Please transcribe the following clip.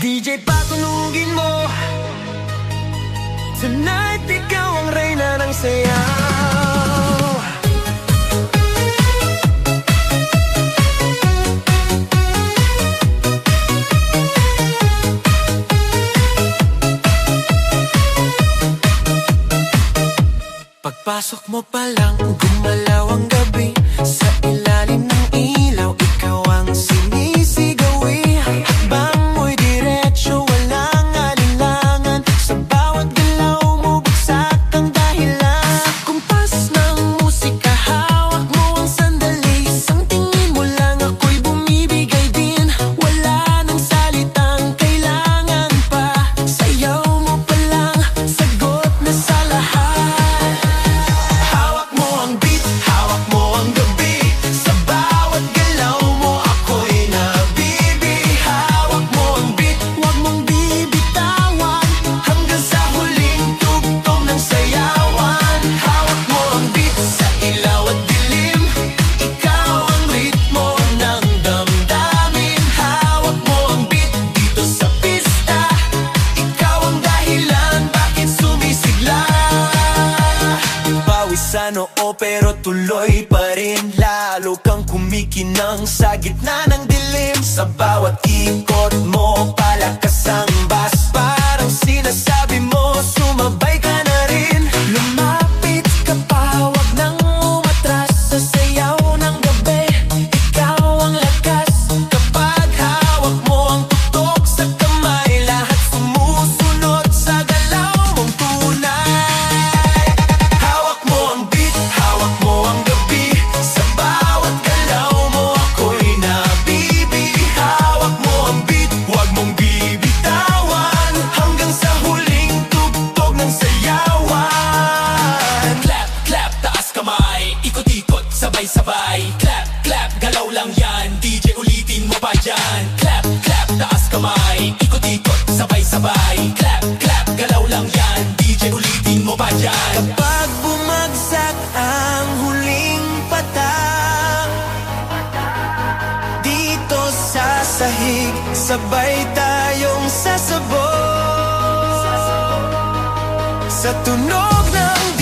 DJ patunugin mo. Tonight, ikaw ang reyna ng sayaw. Pagpasok mo pa lang, gumalaw ang gabi. Sa ilalim ng ilaw, ikaw ang sinisigawi. Hakbang mo'y diretso, walang alinlangan. Sa bawat galaw mo, bagsak ang dahilan. Sa kumpas ng musika, hawak mo ang sandali. Isang tingin mo lang, ako'y bumibigay din. Wala nang salitang kailangan pa. Sayaw mo pa lang, sagot na sa lahat. Sa noo pero tuloy pa rin. Lalo kang kumikinang sa gitna ng dilim. Sa bawat ikot mo, palakas ang bass. Parang sinasabi mo, sumabay ka na rin. Lumapit ka pa, wag nang umatras. Sa sayaw ng gabi, ikaw ang lakas. Kapag hawak mo ang tutok sa kamay, lahat sumusunod sa galaw mong tunay. Sabay, clap, clap, galaw lang yan. DJ ulitin mo pa dyan. Clap, clap, taas kamay. Ikot-ikot, sabay-sabay. Clap, clap, galaw lang yan. DJ ulitin mo pa dyan. Kapag bumagsak ang huling patak, dito sa sahig, sabay tayong sasabog. Sa tunog ng